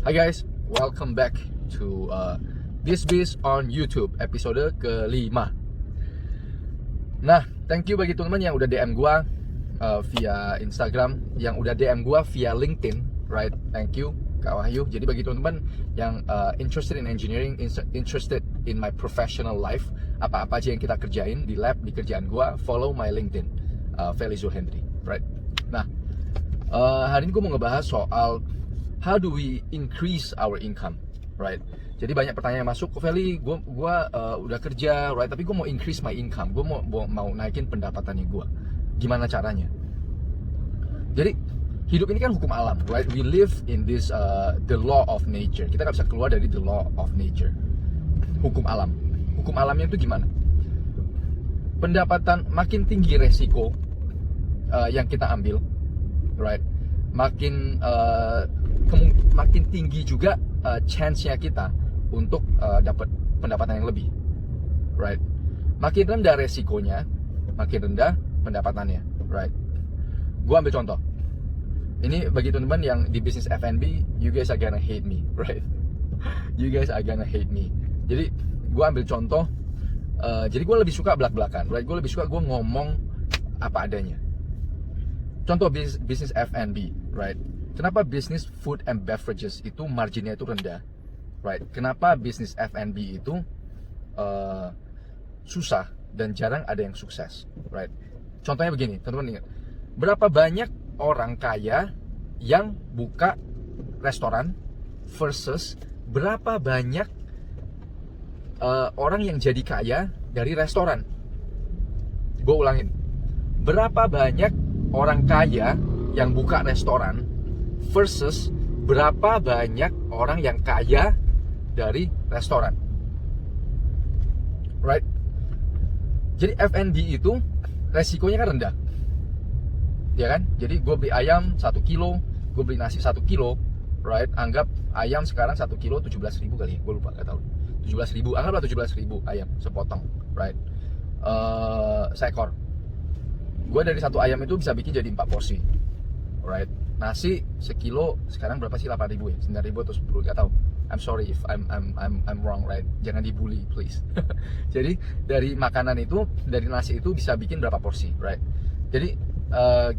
Hi guys, welcome back to This Biz on YouTube episode kelima. Nah, thank you bagi teman-teman yang udah DM gua via Instagram, yang udah DM gua via LinkedIn, right? Thank you Kak Wahyu. Jadi bagi teman-teman yang interested in engineering, interested in my professional life, apa-apa aja yang kita kerjain di lab, di kerjaan gua, follow my LinkedIn, Feli Zulhendri, right? Nah, hari ini gua mau ngebahas soal how do we increase our income, right? Jadi banyak pertanyaan yang masuk, kok Feli, gue udah kerja, right? Tapi gue mau increase my income, gue mau naikin pendapatannya gue. Gimana caranya? Jadi hidup ini kan hukum alam, right? We live in this the law of nature. Kita nggak bisa keluar dari the law of nature. Hukum alam. Hukum alamnya itu gimana? Pendapatan makin tinggi resiko yang kita ambil, right? Makin tinggi juga chance-nya kita untuk dapat pendapatan yang lebih, right? Makin rendah resikonya, makin rendah pendapatannya, right? Gua ambil contoh. Ini bagi teman-teman yang di bisnis F&B, you guys are gonna hate me, right? You guys are gonna hate me. Jadi gua ambil contoh. Jadi gua lebih suka belak-belakan, right? Gua lebih suka gua ngomong apa adanya. Contoh bisnis F&B, right? Kenapa bisnis food and beverages itu marginnya itu rendah, right? Kenapa bisnis F&B itu susah dan jarang ada yang sukses, right? Contohnya begini, teman-teman ingat, berapa banyak orang kaya yang buka restoran versus berapa banyak orang yang jadi kaya dari restoran? Gue ulangin, berapa banyak orang kaya yang buka restoran versus berapa banyak orang yang kaya dari restoran, right? Jadi F&B itu resikonya kan rendah, ya kan? Jadi gue beli ayam 1 kilo, gue beli nasi 1 kilo, right? Anggap ayam sekarang 1 kilo 17.000 kali, gue lupa, gak tahu, 17.000, anggaplah 17.000 ayam sepotong, right? Seekor. Gue dari satu ayam itu bisa bikin jadi 4 porsi, right? Nasi sekilo sekarang berapa sih, 8.000 ya, 9.000 atau 10, gak tahu. I'm sorry if I'm wrong, right? Jangan dibully please. Jadi dari makanan itu, dari nasi itu bisa bikin berapa porsi, right? Jadi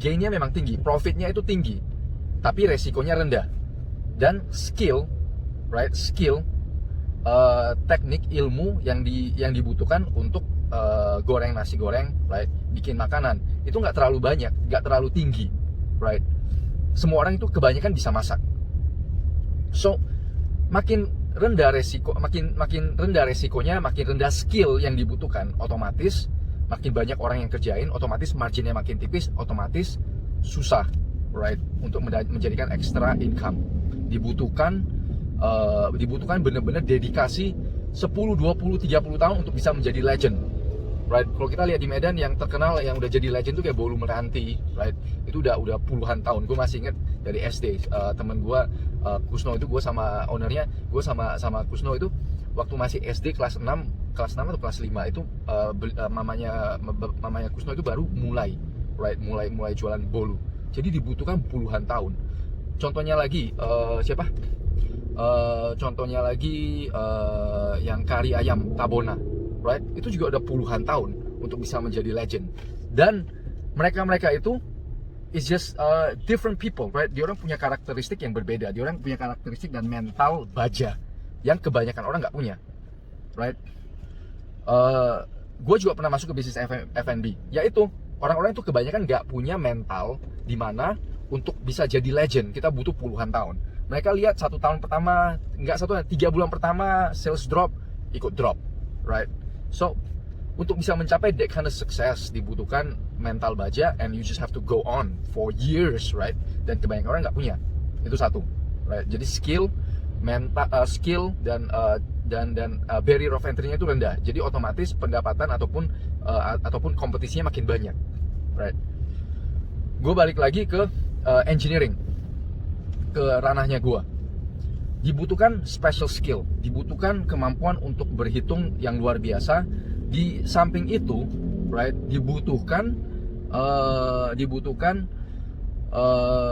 gainnya memang tinggi, profitnya itu tinggi, tapi resikonya rendah. Dan skill, right? Skill, teknik, ilmu yang dibutuhkan untuk goreng nasi goreng, right? Bikin makanan itu nggak terlalu banyak, nggak terlalu tinggi, right? Semua orang itu kebanyakan bisa masak. So makin rendah resiko, makin rendah resikonya, makin rendah skill yang dibutuhkan, otomatis makin banyak orang yang kerjain, otomatis marginnya makin tipis, otomatis susah, right? Untuk menjadikan extra income dibutuhkan benar-benar dedikasi 10, 20, 30 tahun untuk bisa menjadi legend, right? Kalau kita lihat di Medan yang terkenal, yang udah jadi legend tuh kayak Bolu Meranti, right? Itu udah puluhan tahun. Gue masih inget dari SD, temen gue Kusno itu, gue sama ownernya, gue sama Kusno itu waktu masih SD kelas 6 atau kelas 5 itu mamanya Kusno itu baru mulai, right? Mulai jualan bolu. Jadi dibutuhkan puluhan tahun. Contohnya lagi siapa? Contohnya lagi yang kari ayam Tabona, right? Itu juga udah puluhan tahun untuk bisa menjadi legend. Dan mereka itu is just different people, right? Dia orang punya karakteristik yang berbeda. Dia orang punya karakteristik dan mental baja yang kebanyakan orang nggak punya, right? Gue juga pernah masuk ke bisnis F&B, yaitu orang-orang itu kebanyakan nggak punya mental dimana untuk bisa jadi legend kita butuh puluhan tahun. Mereka lihat 1 tahun pertama, 3 bulan pertama sales drop, ikut drop, right? So untuk bisa mencapai that kind of success dibutuhkan mental baja, and you just have to go on for years, right? Dan kebanyakan orang nggak punya. Itu satu, right? Jadi skill, skill dan barrier of entry-nya itu rendah. Jadi otomatis pendapatan ataupun kompetisinya makin banyak, right? Gue balik lagi ke engineering, ke ranahnya gue. Dibutuhkan special skill, dibutuhkan kemampuan untuk berhitung yang luar biasa. Di samping itu, right, dibutuhkan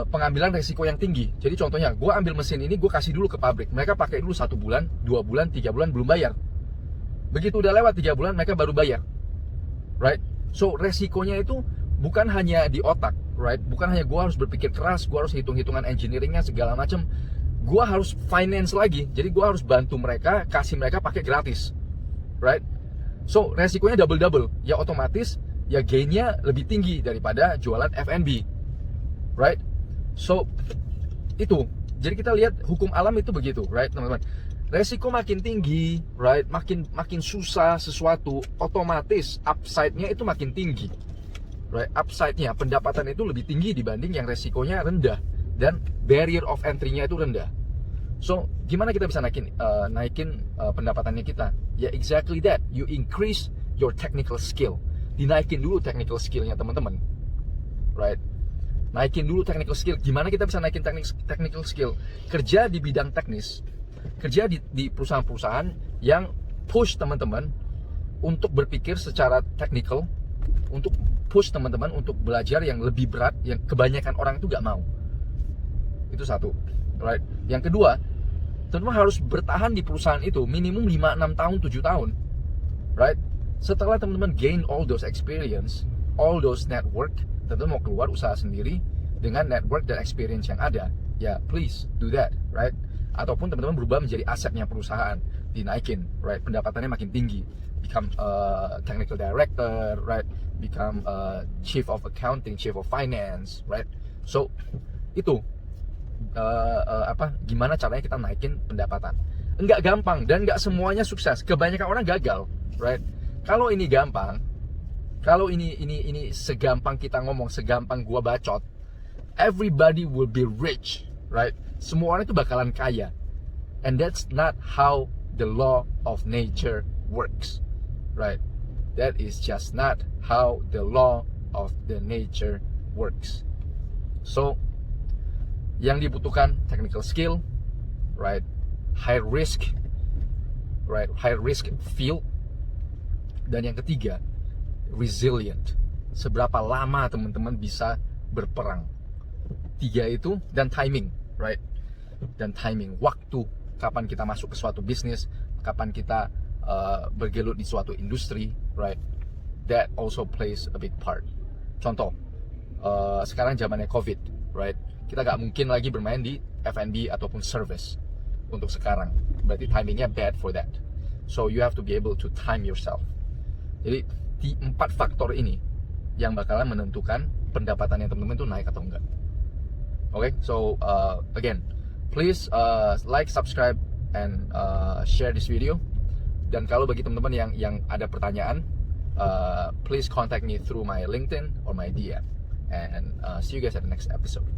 pengambilan resiko yang tinggi. Jadi contohnya, gue ambil mesin ini, gue kasih dulu ke pabrik. Mereka pakai dulu 1 bulan, 2 bulan, 3 bulan belum bayar. Begitu udah lewat 3 bulan, mereka baru bayar, right? So resikonya itu bukan hanya di otak, right? Bukan hanya gue harus berpikir keras, gue harus hitung-hitungan engineeringnya segala macam. Gue harus finance lagi. Jadi gue harus bantu mereka, kasih mereka pakai gratis, right? So resikonya double. Ya otomatis ya gainnya lebih tinggi daripada jualan F&B, right? So itu. Jadi kita lihat hukum alam itu begitu, right, teman-teman? Resiko makin tinggi, right? Makin susah sesuatu, otomatis upside-nya itu makin tinggi, right? Upside-nya, pendapatan itu lebih tinggi dibanding yang resikonya rendah dan barrier of entry-nya itu rendah. So, gimana kita bisa naikin pendapatannya kita? Ya exactly that. You increase your technical skill. Dinaikin dulu technical skill-nya teman-teman, right? Naikin dulu technical skill. Gimana kita bisa naikin technical skill? Kerja di bidang teknis. Kerja di perusahaan-perusahaan yang push teman-teman untuk berpikir secara technical, untuk push teman-teman untuk belajar yang lebih berat, yang kebanyakan orang itu gak mau. Itu satu, right? Yang kedua, teman-teman harus bertahan di perusahaan itu minimum 5, 6 tahun, 7 tahun, right? Setelah teman-teman gain all those experience, all those network, teman-teman mau keluar usaha sendiri dengan network dan experience yang ada, ya please do that, right? Ataupun teman-teman berubah menjadi asetnya perusahaan, dinaikin, right? Pendapatannya makin tinggi, become technical director, right? Become chief of accounting, chief of finance, right? So itu gimana caranya kita naikin pendapatan? Enggak gampang dan enggak semuanya sukses. Kebanyakan orang gagal, right? Kalau ini gampang, kalau ini segampang kita ngomong, segampang gua bacot, everybody will be rich, right? Semua orang itu bakalan kaya. And that's not how the law of nature works, right? That is just not how the law of the nature works. So, yang dibutuhkan technical skill, right? High risk, right? High risk field. Dan yang ketiga, resilient. Seberapa lama teman-teman bisa berperang? 3 itu, dan timing, right? Dan timing, waktu, kapan kita masuk ke suatu bisnis, kapan kita bergelut di suatu industri, right? That also plays a big part. Contoh, sekarang zamannya COVID, right? Kita gak mungkin lagi bermain di F&B ataupun service untuk sekarang. Berarti timingnya bad for that. So you have to be able to time yourself. Jadi di 4 faktor ini yang bakalan menentukan pendapatannya teman-teman itu naik atau enggak. Okay, so again, please like, subscribe, and share this video. Dan kalau bagi teman-teman yang ada pertanyaan, please contact me through my LinkedIn or my DM. And see you guys at the next episode.